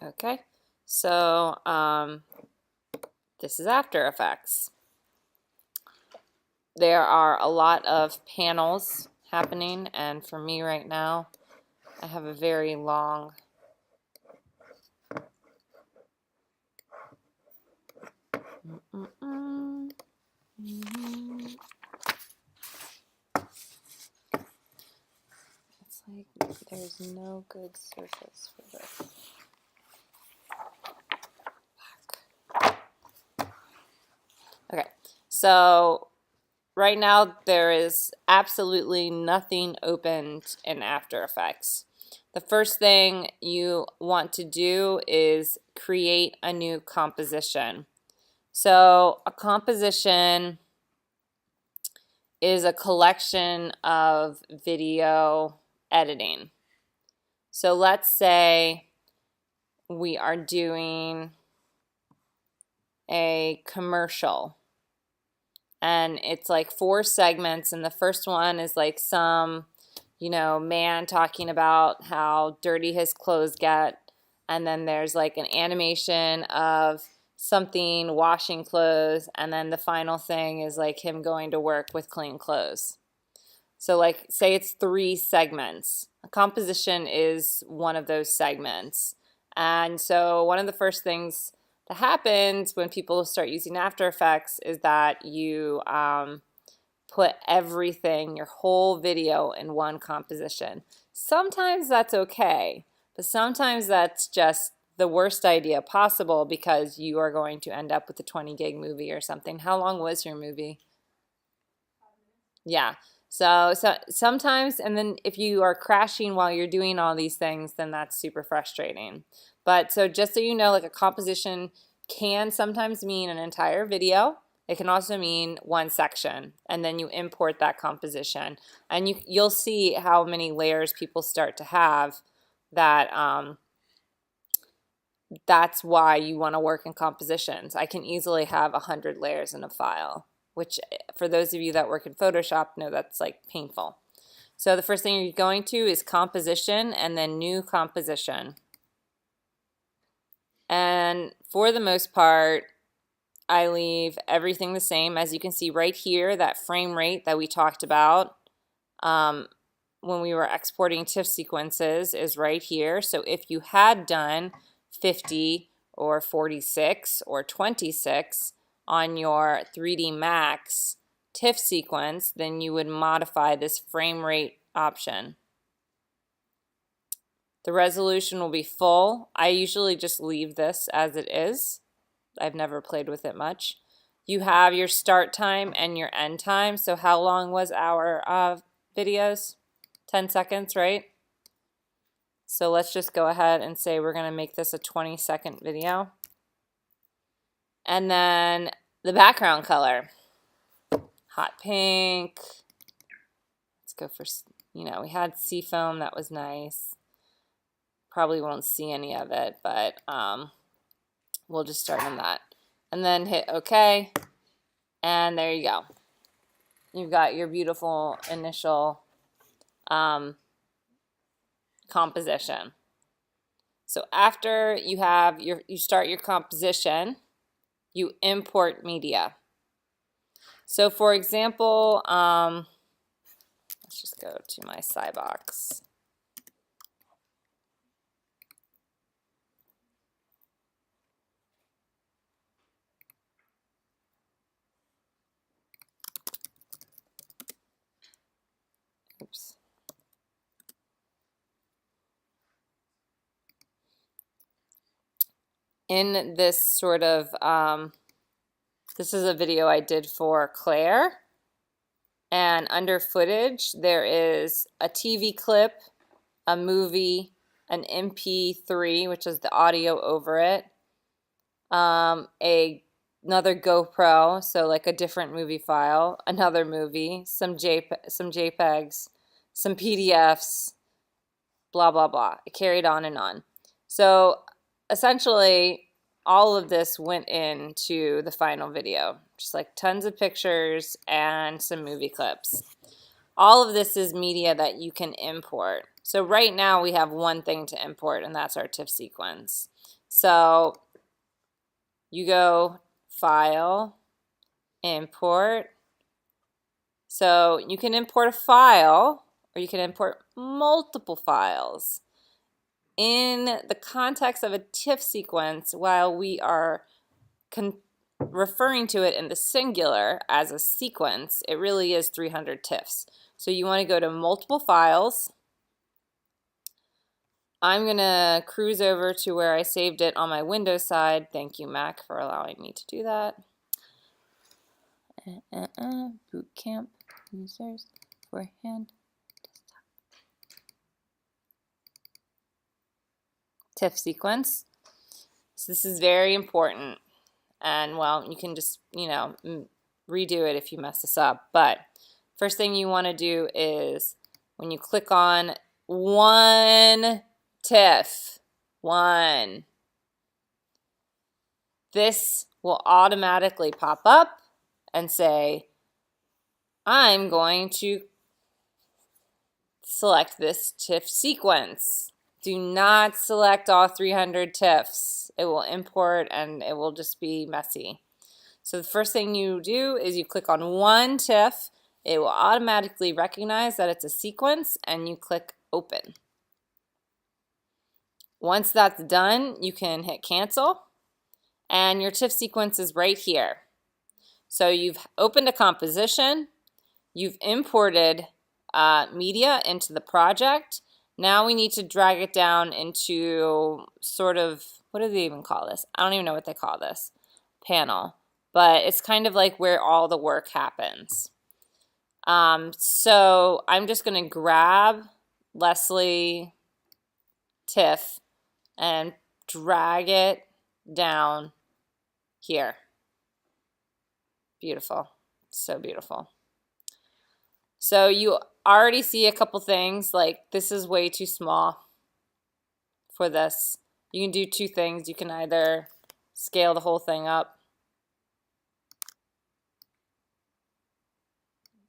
Okay, so this is After Effects. There are a lot of panels happening, and for me right now, I have a very long It's like there's no good surface for this. Okay, so right now there is absolutely nothing opened in After Effects. The first thing you want to do is create a new composition. So a composition is a collection of video editing. So let's say we are doing a commercial and it's like 4 segments, and the first one is like some man talking about how dirty his clothes get, and then there's like an animation of something washing clothes, and then the final thing is like him going to work with clean clothes. So like say it's 3 segments. A composition is one of those segments. And so one of the first things that happens when people start using After Effects is that you put everything, your whole video, in one composition. Sometimes that's okay, but sometimes that's just the worst idea possible because you are going to end up with a 20 gig movie or something. How long was your movie? Yeah. So sometimes, and then if you are crashing while you're doing all these things, then that's super frustrating. But so just so you know, like a composition can sometimes mean an entire video. It can also mean one section, and then you import that composition, and you'll see how many layers people start to have. That's why you want to work in compositions. I can easily have 100 layers in a file, which for those of you that work in Photoshop know that's like painful. So the first thing you're going to is composition and then new composition. And for the most part, I leave everything the same. As you can see right here, that frame rate that we talked about when we were exporting TIFF sequences is right here. So if you had done 50 or 46 or 26 on your 3D Max TIFF sequence, then you would modify this frame rate option. The resolution will be full. I usually just leave this as it is. I've never played with it much. You have your start time and your end time. So how long was our videos? 10 seconds, right? So let's just go ahead and say we're going to make this a 20-second video. And then the background color. Hot pink. Let's go for, we had seafoam. That was nice. Probably won't see any of it, but we'll just start on that. And then hit OK. And there you go. You've got your beautiful initial composition. So after you have you start your composition, you import media. So for example, let's just go to my Cybox. Oops. In this sort of, this is a video I did for Claire, and under footage there is a TV clip, a movie, an MP3, which is the audio over it, another GoPro, so like a different movie file, another movie, some JPEGs, some PDFs, blah, blah, blah. It carried on and on. So essentially, all of this went into the final video, just like tons of pictures and some movie clips. All of this is media that you can import. So right now we have one thing to import, and that's our TIFF sequence. So you go File, Import. So you can import a file or you can import multiple files. In the context of a TIFF sequence, while we are referring to it in the singular as a sequence, it really is 300 TIFFs. So you want to go to multiple files. I'm going to cruise over to where I saved it on my Windows side. Thank you, Mac, for allowing me to do that. Bootcamp users for hand desktop. TIFF sequence. So this is very important. And well, you can just, redo it if you mess this up. But first thing you want to do is when you click on one TIFF, this will automatically pop up and say, I'm going to select this TIFF sequence. Do not select all 300 TIFFs. It will import and it will just be messy. So the first thing you do is you click on one TIFF. It will automatically recognize that it's a sequence and you click open. Once that's done, you can hit cancel and your TIFF sequence is right here. So you've opened a composition, you've imported media into the project. Now we need to drag it down into sort of, what do they even call this? I don't even know what they call this. Panel. But it's kind of like where all the work happens. So I'm just going to grab Leslie TIFF and drag it down here. Beautiful. So beautiful. So you already see a couple things, like this is way too small for this. You can do two things. You can either scale the whole thing up.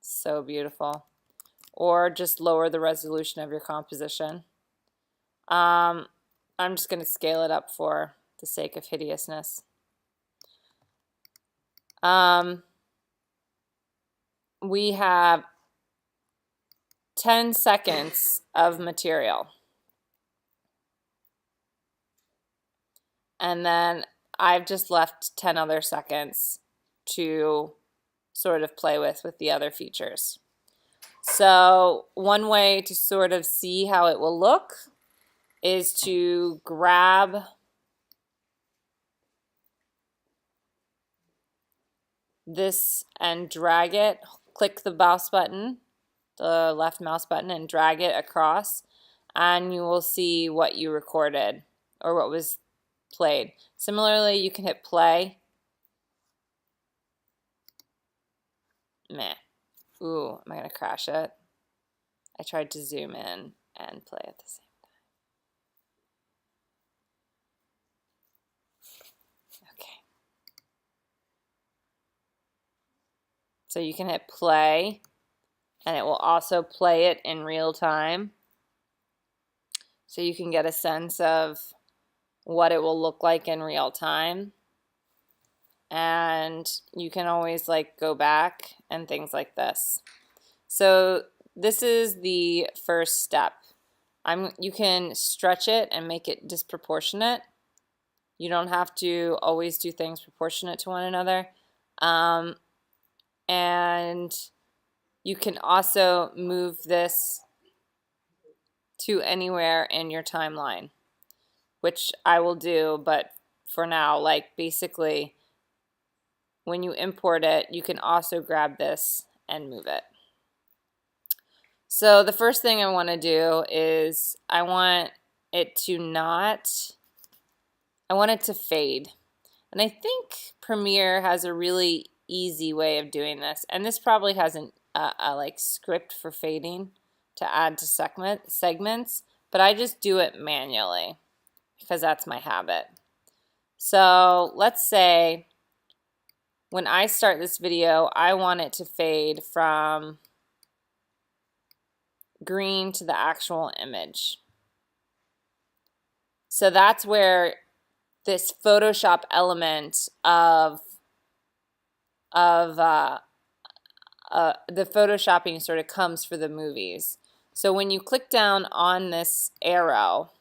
So beautiful. Or just lower the resolution of your composition. I'm just going to scale it up for the sake of hideousness. We have 10 seconds of material. And then I've just left 10 other seconds to sort of play with the other features. So one way to sort of see how it will look is to grab this and drag it, click the mouse button, the left mouse button, and drag it across, and you will see what you recorded or what was played. Similarly, you can hit play. Meh. Ooh, am I going to crash it? I tried to zoom in and play at the same time. Okay. So you can hit play, and it will also play it in real time. So you can get a sense of what it will look like in real time. And you can always like go back and things like this. So this is the first step. You can stretch it and make it disproportionate. You don't have to always do things proportionate to one another. And you can also move this to anywhere in your timeline, which I will do, but for now, like basically when you import it, you can also grab this and move it. So the first thing I want to do is I want it to fade. And I think Premiere has a really easy way of doing this. And this probably has a like script for fading to add to segments, but I just do it manually because that's my habit. So let's say when I start this video, I want it to fade from green to the actual image. So that's where this Photoshop element of the photoshopping sort of comes for the movies. So when you click down on this arrow,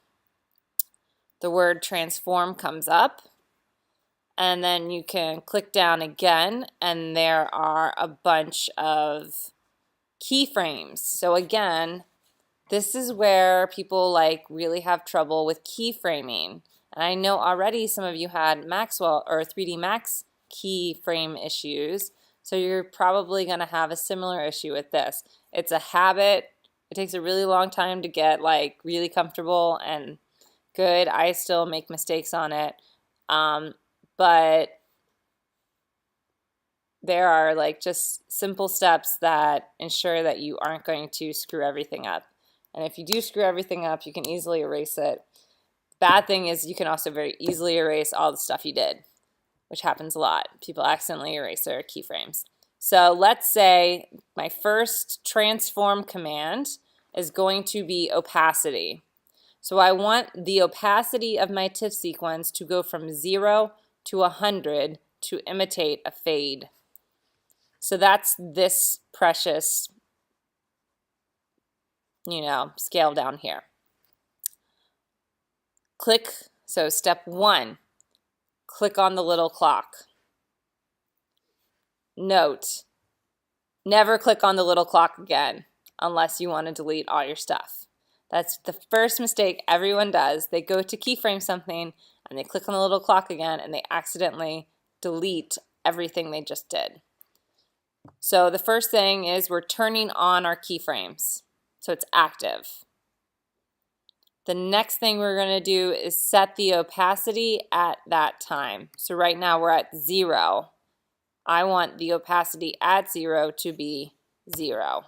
the word transform comes up, and then you can click down again, and there are a bunch of keyframes. So again, this is where people like really have trouble with keyframing. And I know already some of you had Maxwell or 3D Max keyframe issues, so you're probably going to have a similar issue with this. It's a habit. It takes a really long time to get like really comfortable and good. I still make mistakes on it, but there are like just simple steps that ensure that you aren't going to screw everything up. And if you do screw everything up, you can easily erase it. Bad thing is you can also very easily erase all the stuff you did, which happens a lot. People accidentally erase their keyframes. So let's say my first transform command is going to be opacity. So I want the opacity of my TIFF sequence to go from 0 to 100 to imitate a fade. So that's this precious, scale down here. Click, so step 1, click on the little clock. Note, never click on the little clock again unless you want to delete all your stuff. That's the first mistake everyone does. They go to keyframe something and they click on the little clock again and they accidentally delete everything they just did. So the first thing is we're turning on our keyframes, so it's active. The next thing we're going to do is set the opacity at that time. So right now we're at 0. I want the opacity at 0 to be 0.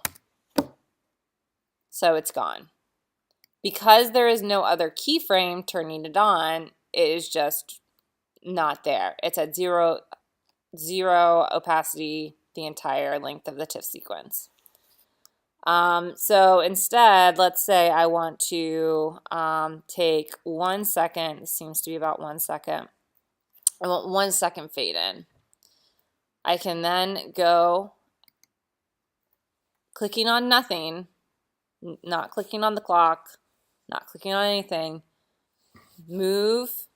So it's gone. Because there is no other keyframe turning it on, it is just not there. It's at 0 opacity the entire length of the TIFF sequence. So instead, let's say I want to take 1 second. This seems to be about 1 second. I want 1 second fade in. I can then go clicking on nothing, not clicking on the clock, not clicking on anything, move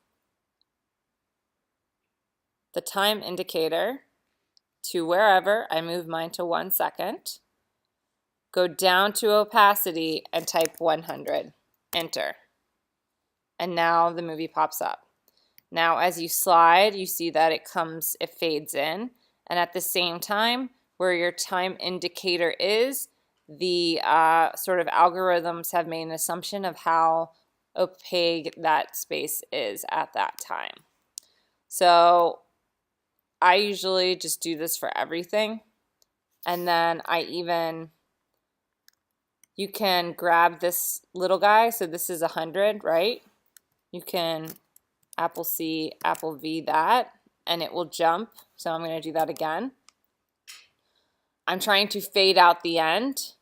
the time indicator to wherever. I move mine to 1 second. Go down to opacity and type 100. Enter. And now the movie pops up. Now as you slide, you see that it fades in. And at the same time, where your time indicator is, the sort of algorithms have made an assumption of how opaque that space is at that time. So I usually just do this for everything. And then you can grab this little guy. So this is 100, right? You can Apple C, Apple V that, and it will jump. So I'm going to do that again. I'm trying to fade out the end.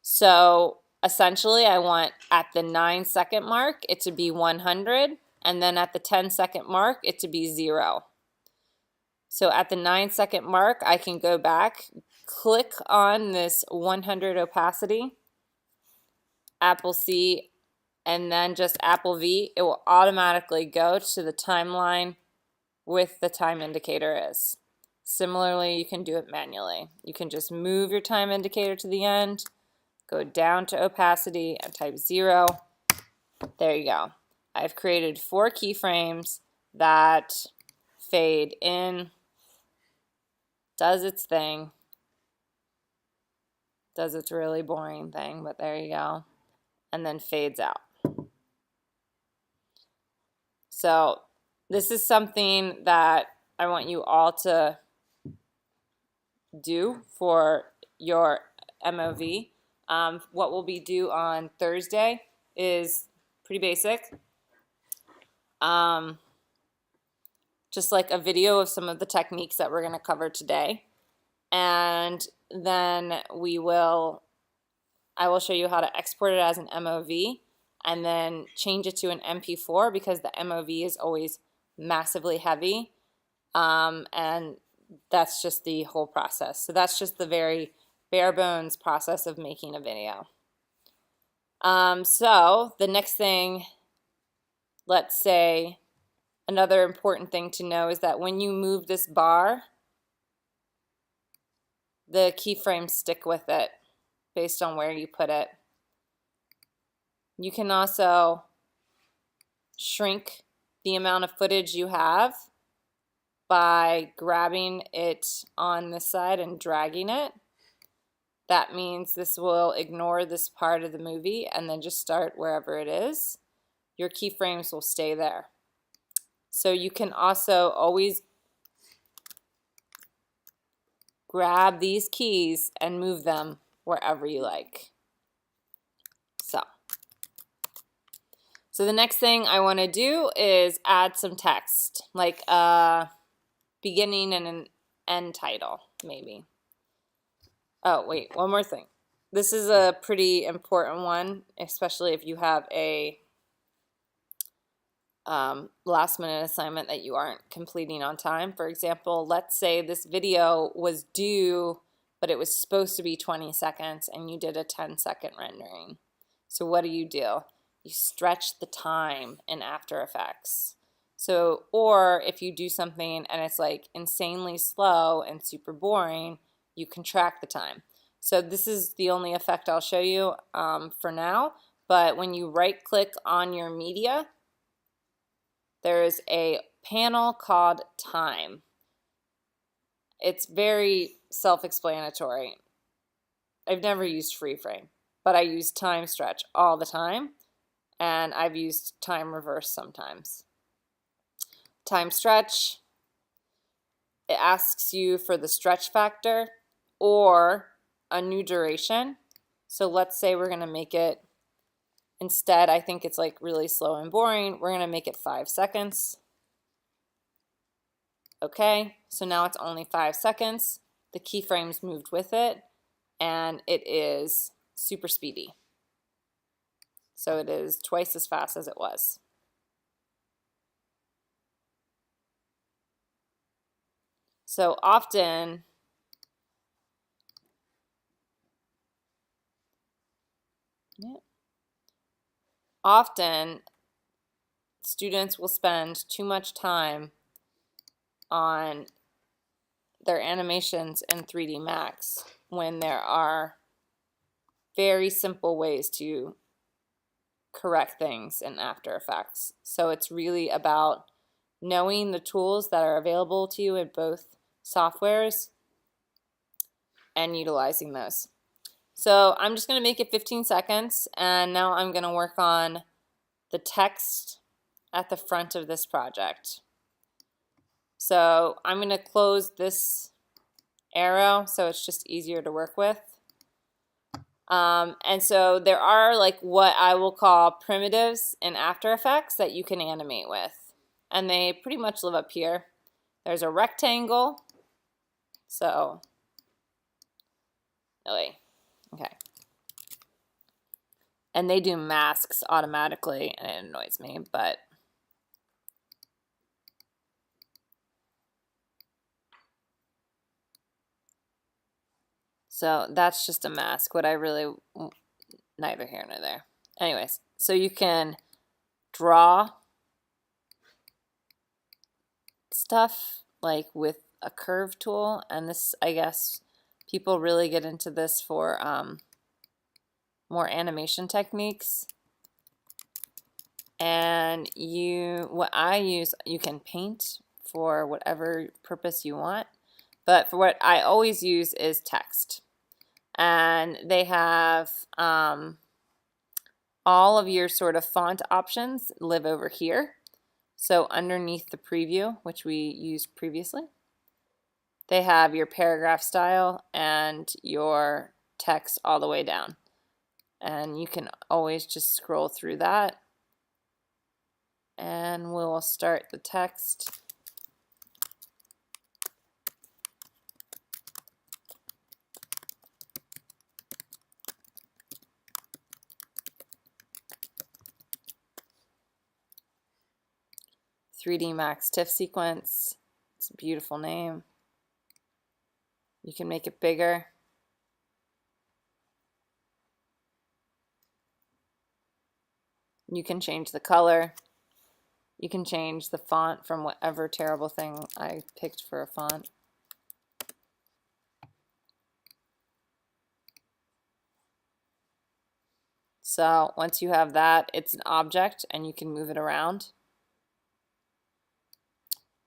So essentially I want at the 9-second mark it to be 100, and then at the 10-second mark it to be 0. So at the 9-second mark I can go back, click on this 100 opacity, Apple C, and then just Apple V. It will automatically go to the timeline with the time indicator is. Similarly, you can do it manually. You can just move your time indicator to the end, go down to opacity and type 0. There you go. I've created 4 keyframes that fade in, does its thing, does its really boring thing, but there you go, and then fades out. So this is something that I want you all to do for your MOV. What will be due on Thursday is pretty basic. Just like a video of some of the techniques that we're going to cover today. And then I will show you how to export it as an MOV. and then change it to an MP4 because the MOV is always massively heavy. And that's just the whole process. So that's just the very bare bones process of making a video. So the next thing, let's say, another important thing to know is that when you move this bar, the keyframes stick with it based on where you put it. You can also shrink the amount of footage you have by grabbing it on this side and dragging it. That means this will ignore this part of the movie and then just start wherever it is. Your keyframes will stay there. So you can also always grab these keys and move them wherever you like. So the next thing I want to do is add some text, like a beginning and an end title, maybe. Oh, wait, one more thing. This is a pretty important one, especially if you have a last minute assignment that you aren't completing on time. For example, let's say this video was due, but it was supposed to be 20 seconds and you did a 10-second rendering. So what do? You stretch the time in After Effects. So, or if you do something and it's like insanely slow and super boring, you contract the time. So this is the only effect I'll show you for now, but when you right click on your media, there's a panel called Time. It's very self-explanatory. I've never used Free Frame, but I use Time Stretch all the time, and I've used Time Reverse sometimes. Time Stretch, it asks you for the stretch factor or a new duration. So let's say we're going to make it, instead, I think it's like really slow and boring, we're going to make it 5 seconds. Okay, so now it's only 5 seconds. The keyframes moved with it, and it is super speedy. So it is twice as fast as it was. So often, students will spend too much time on their animations in 3D Max when there are very simple ways to correct things in After Effects. So it's really about knowing the tools that are available to you in both softwares and utilizing those. So I'm just going to make it 15 seconds, and now I'm going to work on the text at the front of this project. So I'm going to close this arrow so it's just easier to work with. And so there are like what I will call primitives in After Effects that you can animate with. And they pretty much live up here. There's a rectangle. So, okay. And they do masks automatically, and it annoys me, but so that's just a mask. What I really, neither here nor there. Anyways, so you can draw stuff like with a curve tool, and this, I guess, people really get into this for more animation techniques. And what I use, you can paint for whatever purpose you want, but for what I always use is text. And they have all of your sort of font options live over here. So underneath the preview, which we used previously, they have your paragraph style and your text all the way down. And you can always just scroll through that. And we'll start the text. 3D Max TIFF sequence. It's a beautiful name. You can make it bigger. You can change the color. You can change the font from whatever terrible thing I picked for a font. So once you have that, it's an object and you can move it around.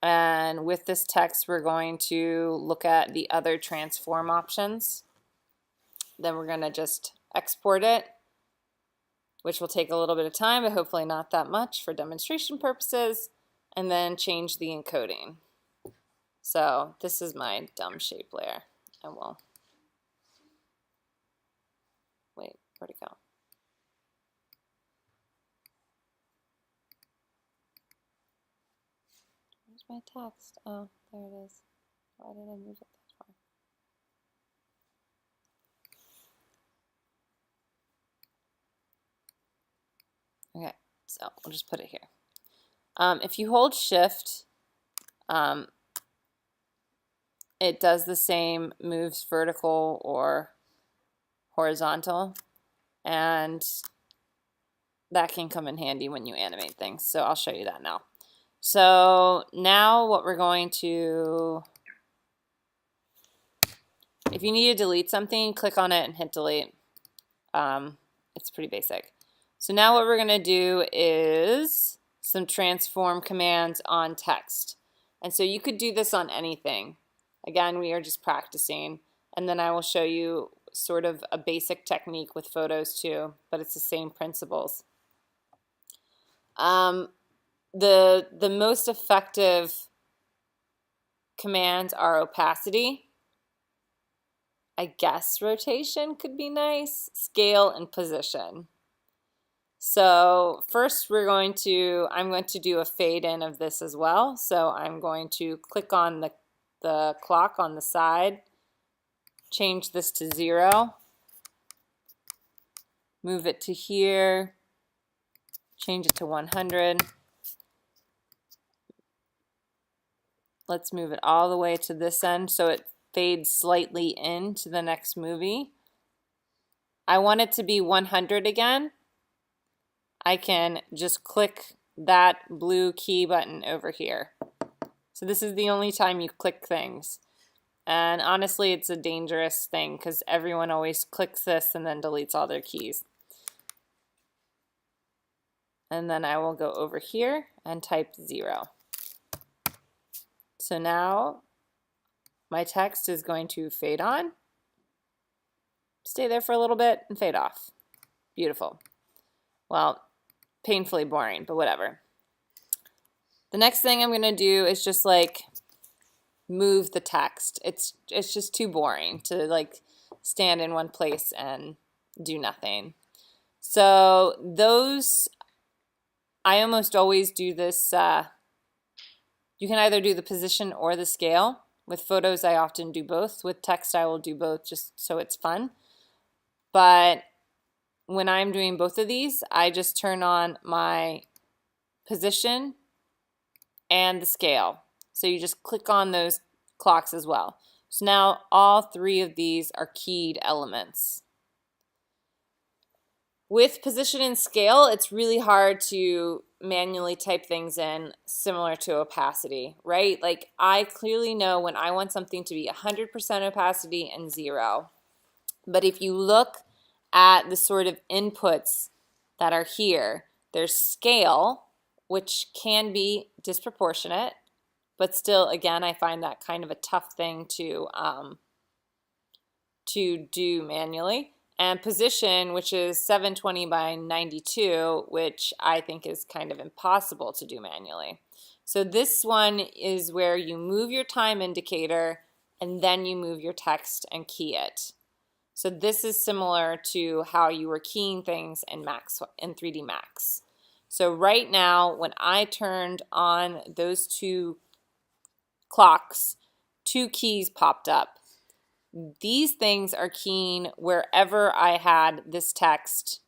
And with this text, we're going to look at the other transform options. Then we're going to just export it, which will take a little bit of time, but hopefully not that much for demonstration purposes, and then change the encoding. So this is my dumb shape layer. And we'll, wait, where'd it go? Where's my text? Oh, there it is. Why did I move it that far? Okay, so we'll just put it here. If you hold shift, it does the same, moves vertical or horizontal, and that can come in handy when you animate things. So I'll show you that now. So now what we're going to, if you need to delete something, click on it and hit delete. It's pretty basic. So now what we're going to do is some transform commands on text. And so you could do this on anything. Again, we are just practicing. And then I will show you sort of a basic technique with photos too, but it's the same principles. The most effective commands are opacity. I guess rotation could be nice, scale, and position. So first I'm going to do a fade in of this as well. So I'm going to click on the clock on the side, change this to 0, move it to here, change it to 100. Let's move it all the way to this end so it fades slightly into the next movie. I want it to be 100 again. I can just click that blue key button over here. So this is the only time you click things. And honestly, it's a dangerous thing because everyone always clicks this and then deletes all their keys. And then I will go over here and type 0. So now my text is going to fade on, stay there for a little bit, and fade off. Beautiful. Well, painfully boring, but whatever. The next thing I'm going to do is just like move the text. It's just too boring to like stand in one place and do nothing. So those, I almost always do this, you can either do the position or the scale. With photos, I often do both. With text, I will do both just so it's fun. But when I'm doing both of these, I just turn on my position and the scale. So you just click on those clocks as well. So now all 3 of these are keyed elements. With position and scale, it's really hard to manually type things in similar to opacity, right? Like I clearly know when I want something to be 100% opacity and 0. But if you look at the sort of inputs that are here, there's scale, which can be disproportionate, but still, again, I find that kind of a tough thing to do manually. And position, which is 720 by 92, which I think is kind of impossible to do manually. So this one is where you move your time indicator and then you move your text and key it. So this is similar to how you were keying things in 3D Max. So right now, when I turned on those 2 clocks, 2 keys popped up. These things are keying wherever I had this text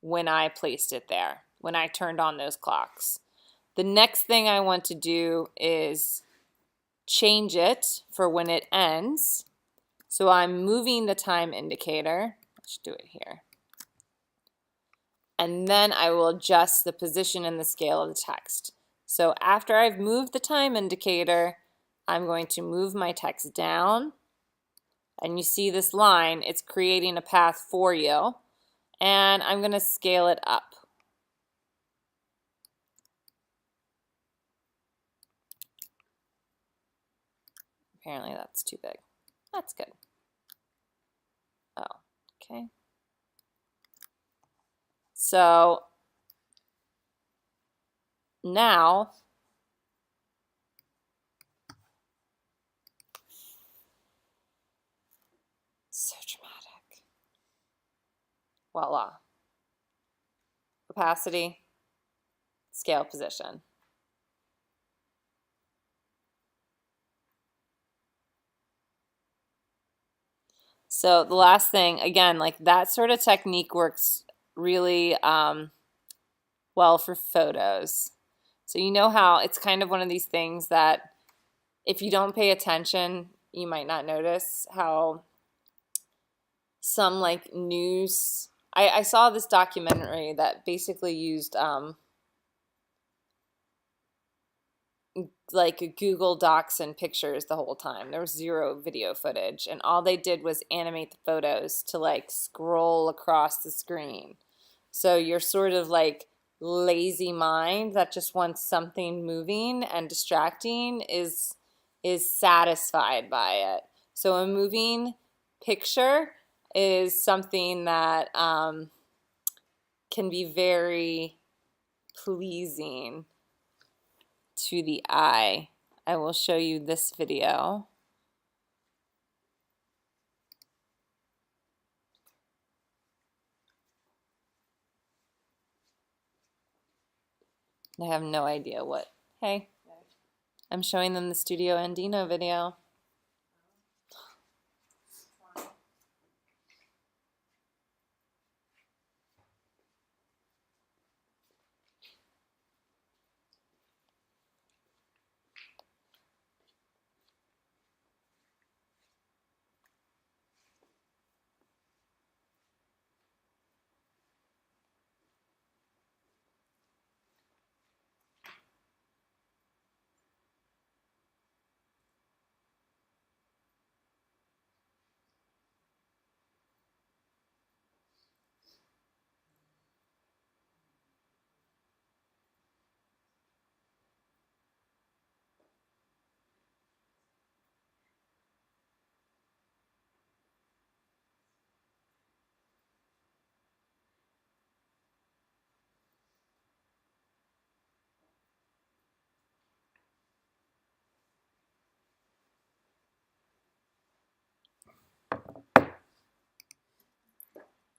when I placed it there, when I turned on those clocks. The next thing I want to do is change it for when it ends. So I'm moving the time indicator. Let's do it here. And then I will adjust the position and the scale of the text. So after I've moved the time indicator, I'm going to move my text down. And you see this line, it's creating a path for you. And I'm going to scale it up. Apparently that's too big. That's good. Oh, okay. So now so dramatic. Voila. Opacity, scale position. So the last thing, again, like that sort of technique works really well for photos. So you know how it's kind of one of these things that if you don't pay attention, you might not notice how some like news. I saw this documentary that basically used like Google Docs and pictures the whole time. There was zero video footage, and all they did was animate the photos to like scroll across the screen. So you're sort of like lazy mind that just wants something moving and distracting is satisfied by it. So a moving picture is something that can be very pleasing to the eye. I will show you this video. I have no idea what. Hey, I'm showing them the Studio Andino video.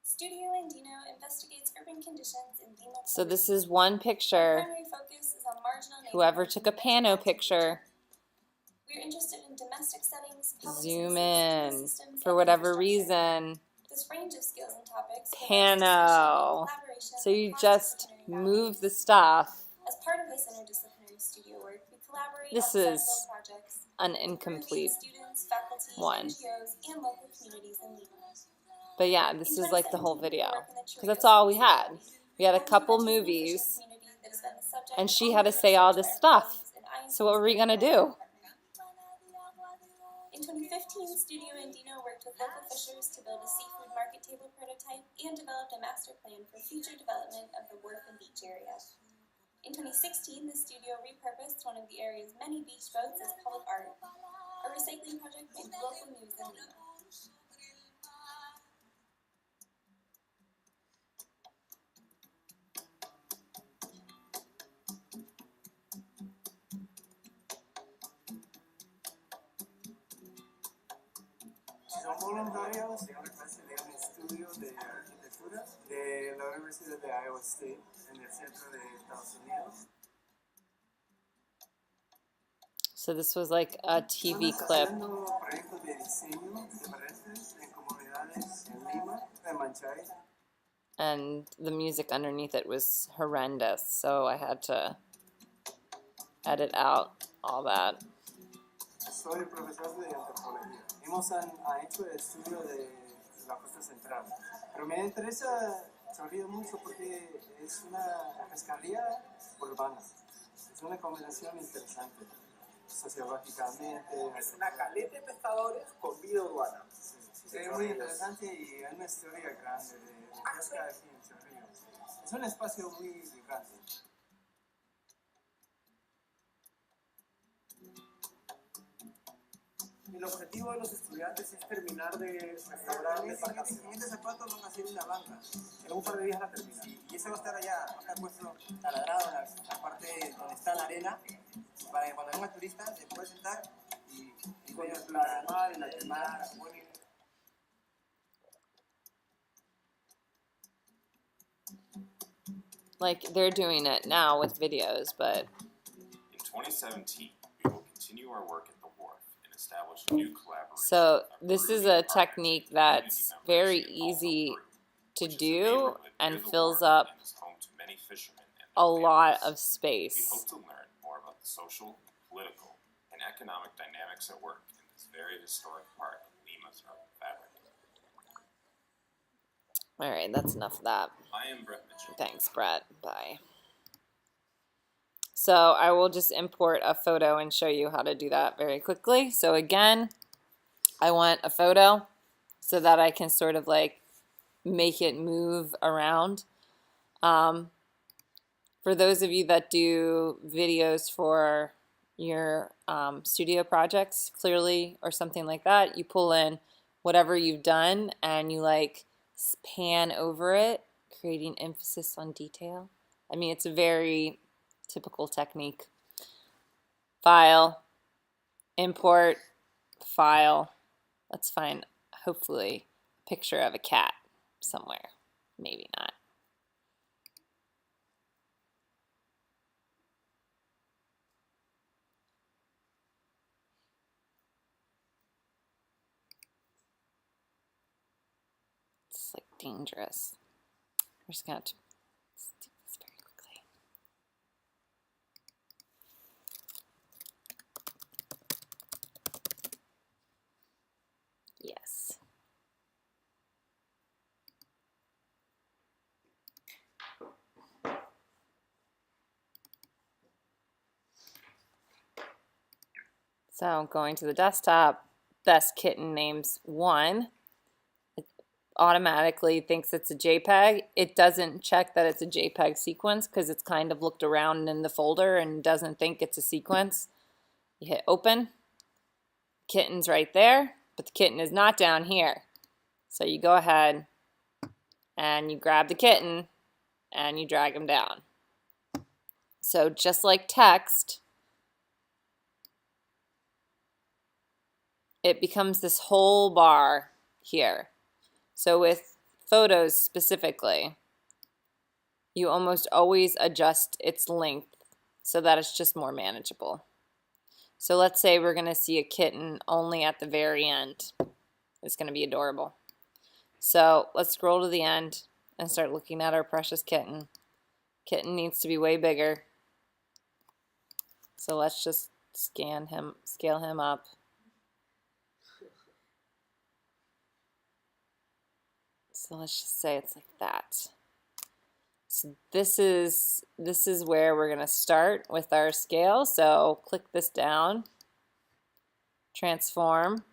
Studio Andino investigates urban conditions in Lima. So this is one picture. Primary focus is on marginal Whoever took a pano picture, we're interested in domestic settings, zoom in. For whatever reason, this range of skills and topics pano. So you just move the stuff. As part of this interdisciplinary studio work, we collaborate This on is several projects an incomplete students, faculty, one. NGOs, and local communities in Lima. But yeah, this is like the whole video. Because that's all we had. We had a couple movies. And she had to say all this stuff. So what were we going to do? In 2015, Studio Andino worked with local fishers to build a seafood market table prototype and developed a master plan for future development of the wharf and beach area. In 2016, the studio repurposed one of the area's many beach boats as public art. A recycling project made local news in Lima. Son voluntarios de una clase de un estudio de arquitectura de la Universidad de Iowa State en el centro de Estados Unidos. So this was like a TV clip. Proyectos de diseño de paredes en comunidades en Lima, en Manchay. And the music underneath it was horrendous, so I had to edit out all that. Soy profesor de antropología. Ha hecho el estudio de la costa central. Pero me interesa Chorrillos mucho porque es una pescaría urbana. Es una combinación interesante, sociológicamente. Es una caleta de pescadores con vida urbana. Sí, es muy interesante y hay una historia grande de pesca aquí en Chorrillos. Es un espacio muy grande. El objetivo de los estudiantes es terminar de restaurar la embarcación. En este zapato van a hacer una banca. En un par de días la terminan. Y eso va a estar allá, va a estar puesto taladrado en la parte donde está la arena, para que cuando vengan turistas se puedan sentar y contemplar el mar, el mar. Like they're doing it now with videos, but In 2017, we will continue our work at the wharf and establish a new collaboration. so this is a technique that's very easy to do and fills up a lot of We space. hope to learn more about the social, political, and economic dynamics at work in this very historic part of Lima's urban fabric. All right, that's enough of that. I am Brett Mitchell. Thanks, Brett. Bye. So I will just import a photo and show you how to do that very quickly. So again, I want a photo so that I can sort of like make it move around. For those of you that do videos for your studio projects, Clearly or something like that, you pull in whatever you've done and you like pan over it, creating emphasis on detail. I mean, it's a very typical technique. File, import, file. Let's find, hopefully, a picture of a cat somewhere. Maybe not. It's like dangerous. We're just going to do this very quickly. Yes. So going to the desktop, best kitten names 1. It automatically thinks it's a JPEG. It doesn't check that it's a JPEG sequence because it's kind of looked around in the folder and doesn't think it's a sequence. You hit open. Kitten's right there, but the kitten is not down here. So you go ahead and you grab the kitten and you drag him down. So just like text, it becomes this whole bar here. So with photos specifically, you almost always adjust its length so that it's just more manageable. So let's say we're going to see a kitten only at the very end. It's going to be adorable. So let's scroll to the end and start looking at our precious kitten. Kitten needs to be way bigger. So let's just scale him up. So let's just say it's like that. So this is where we're going to start with our scale. So click this down, transform.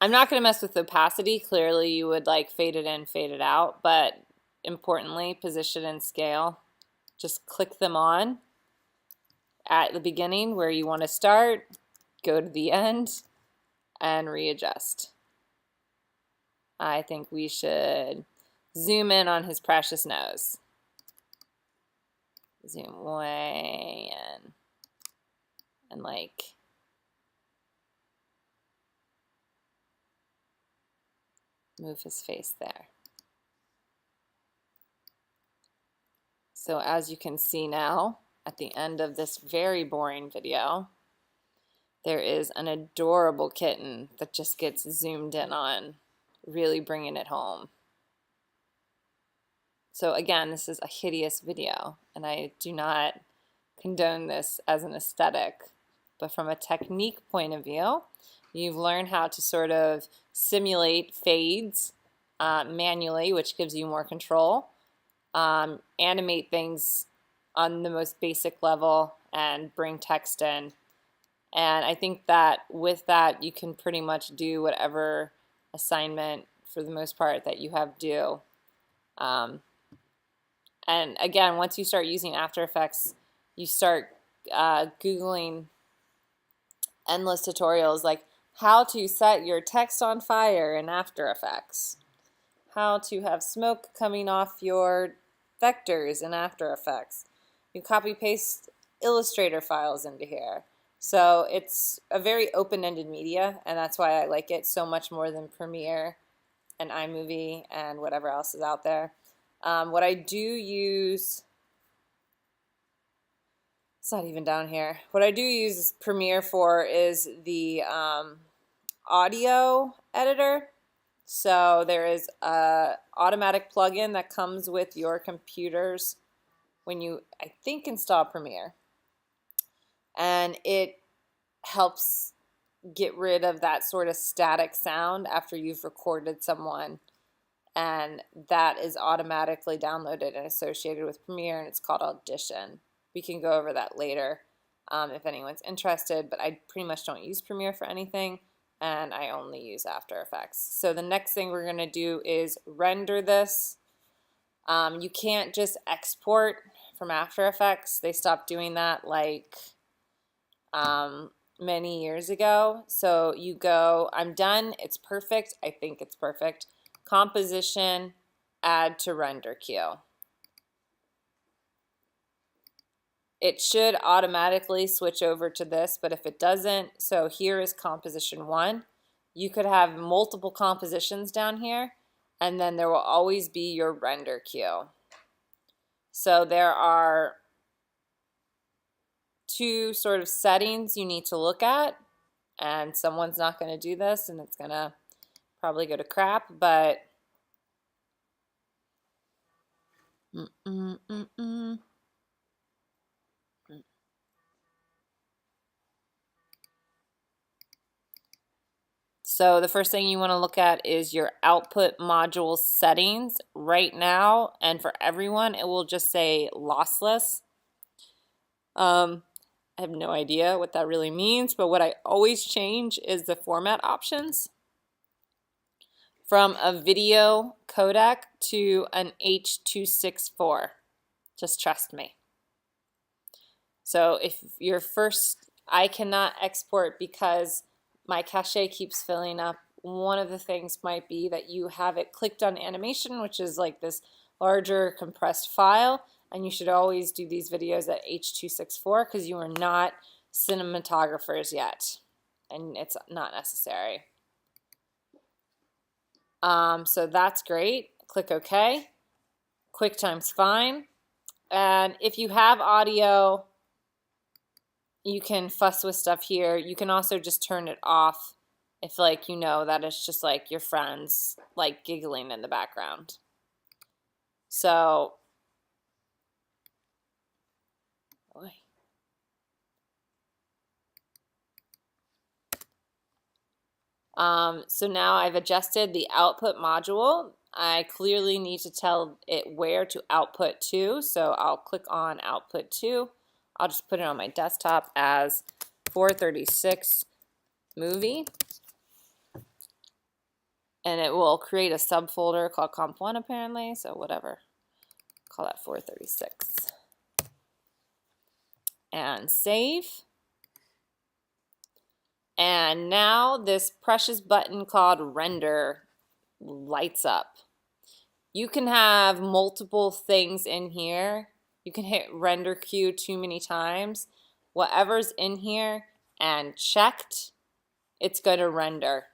I'm not going to mess with opacity. Clearly you would like fade it in, fade it out, but importantly, position and scale. Just click them on at the beginning where you want to start, go to the end, and readjust. I think we should zoom in on his precious nose. Zoom way in. And like move his face there. So as you can see now, at the end of this very boring video, there is an adorable kitten that just gets zoomed in on, really bringing it home. So again, this is a hideous video, and I do not condone this as an aesthetic, but from a technique point of view, you've learned how to sort of simulate fades manually, which gives you more control, animate things on the most basic level, and bring text in. And I think that with that, you can pretty much do whatever assignment, for the most part, that you have due. And again, once you start using After Effects, you start Googling endless tutorials like how to set your text on fire in After Effects, how to have smoke coming off your vectors in After Effects. You copy paste Illustrator files into here. So it's a very open-ended media, and that's why I like it so much more than Premiere and iMovie and whatever else is out there. What I do use, it's not even down here. What I do use Premiere for is the audio editor. So there is a automatic plugin that comes with your computers when you, I think, install Premiere. And it helps get rid of that sort of static sound after you've recorded someone. And that is automatically downloaded and associated with Premiere, and it's called Audition. We can go over that later if anyone's interested, but I pretty much don't use Premiere for anything, and I only use After Effects. So the next thing we're going to do is render this. You can't just export from After Effects. They stopped doing that like many years ago. So you go, I'm done, it's perfect, I think it's perfect. Composition, add to render queue. It should automatically switch over to this, but if it doesn't, so here is composition 1. You could have multiple compositions down here, and then there will always be your render queue. So there are 2 sort of settings you need to look at, and someone's not going to do this, and it's going to probably go to crap, but So the first thing you want to look at is your output module settings. Right now, and for everyone, it will just say lossless. I have no idea what that really means, but what I always change is the format options from a video codec to an H.264. Just trust me. So if your first, I cannot export because my cache keeps filling up. One of the things might be that you have it clicked on animation, which is like this larger compressed file, and you should always do these videos at H.264 because you are not cinematographers yet, and it's not necessary. So that's great. Click OK. QuickTime's fine. And if you have audio, you can fuss with stuff here. You can also just turn it off if, like, you know that it's just like your friends like giggling in the background. So so now I've adjusted the output module. I clearly need to tell it where to output to, so I'll click on output to. I'll just put it on my desktop as 436 movie, and it will create a subfolder called comp1 apparently, so whatever, call that 436 and save. And now this precious button called render lights up. You can have multiple things in here. You can hit render queue too many times. Whatever's in here and checked, it's going to render.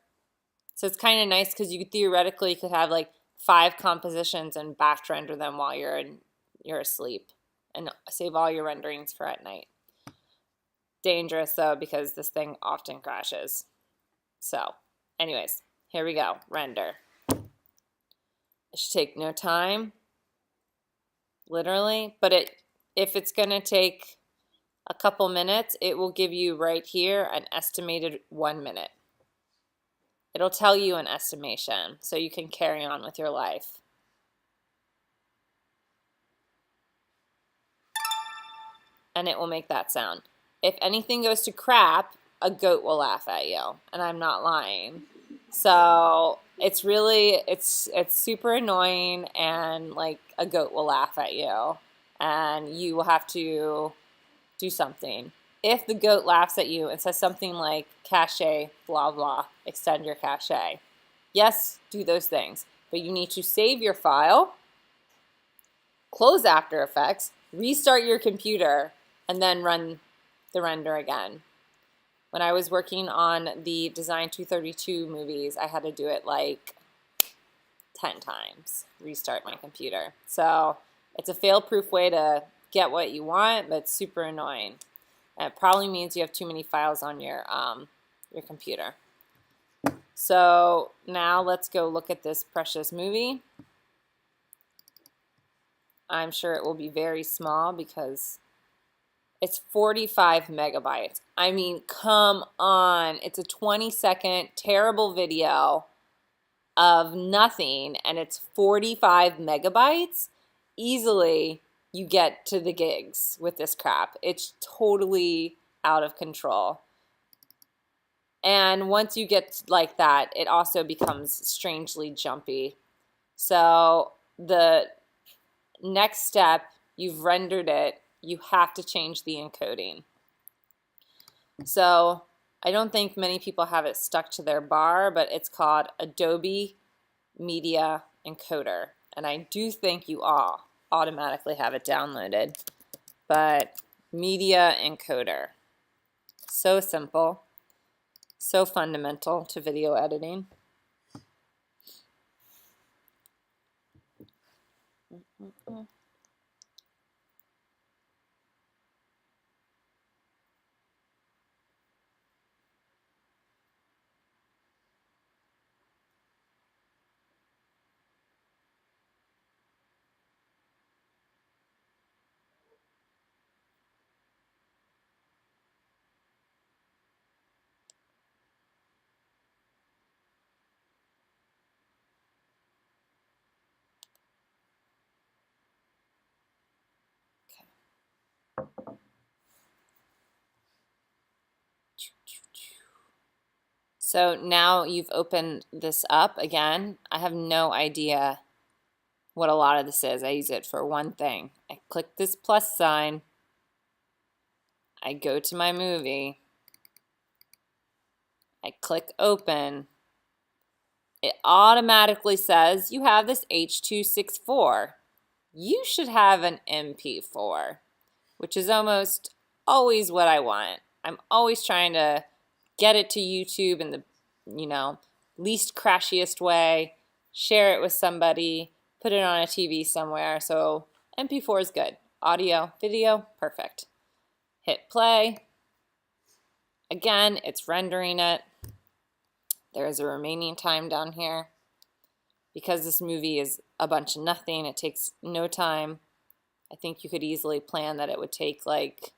So it's kind of nice because you theoretically could have like 5 compositions and batch render them while you're asleep and save all your renderings for at night. Dangerous though because this thing often crashes. So anyways, here we go, render. It should take no time, literally, but if it's gonna take a couple minutes, it will give you right here an estimated 1 minute. It'll tell you an estimation so you can carry on with your life. And it will make that sound. If anything goes to crap, a goat will laugh at you, and I'm not lying. So it's really, it's super annoying, and like a goat will laugh at you, and you will have to do something. If the goat laughs at you and says something like cache, blah, blah, extend your cache, yes, do those things. But you need to save your file, close After Effects, restart your computer, and then run the render again. When I was working on the Design 232 movies, I had to do it like 10 times, restart my computer. So it's a fail-proof way to get what you want, but it's super annoying. And it probably means you have too many files on your computer. So now let's go look at this precious movie. I'm sure it will be very small because it's 45 megabytes. I mean, come on. It's a 20-second terrible video of nothing, and it's 45 megabytes. Easily, you get to the gigs with this crap. It's totally out of control. And once you get like that, it also becomes strangely jumpy. So the next step, you've rendered it, you have to change the encoding. So I don't think many people have it stuck to their bar, but it's called Adobe Media Encoder. And I do think you all automatically have it downloaded. But Media Encoder. So simple, so fundamental to video editing. So now you've opened this up again. I have no idea what a lot of this is. I use it for one thing. I click this plus sign. I go to my movie. I click open. It automatically says you have this H.264. You should have an MP4, which is almost always what I want. I'm always trying to get it to YouTube in the, least crashiest way, share it with somebody, put it on a TV somewhere. So MP4 is good. Audio, video, perfect. Hit play. Again, it's rendering it. There is a remaining time down here. Because this movie is a bunch of nothing, it takes no time. I think you could easily plan that it would take like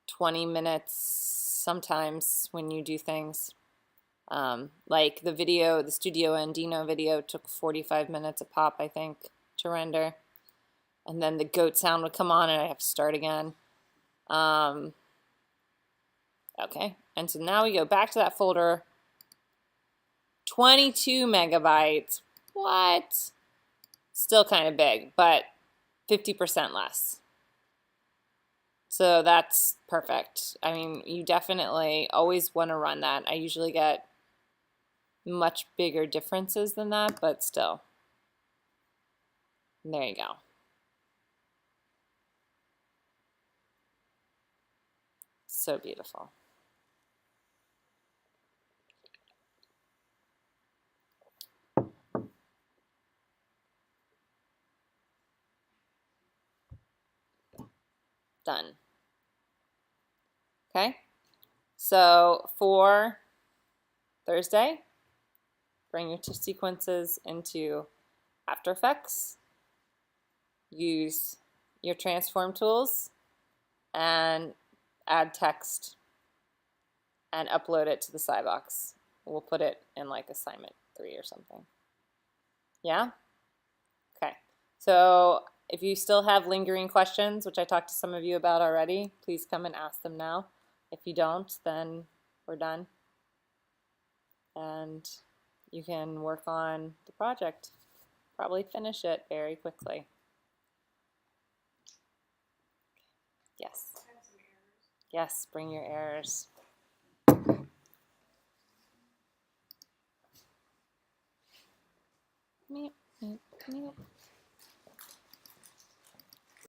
20 minutes sometimes when you do things. Like the video, the Studio Andino video took 45 minutes a pop, I think, to render. And then the goat sound would come on and I have to start again. Okay, and so now we go back to that folder. 22 megabytes. What? Still kind of big, but 50% less. So that's perfect. I mean, you definitely always want to run that. I usually get much bigger differences than that, but still. There you go. So beautiful. Done. Okay, so for Thursday, bring your two sequences into After Effects. Use your transform tools and add text and upload it to the SciBox. We'll put it in like assignment 3 or something. Yeah? Okay. So if you still have lingering questions, which I talked to some of you about already, please come and ask them now. If you don't, then we're done. And you can work on the project. Probably finish it very quickly. Yes. Yes, bring your errors. Meep, meep, meep.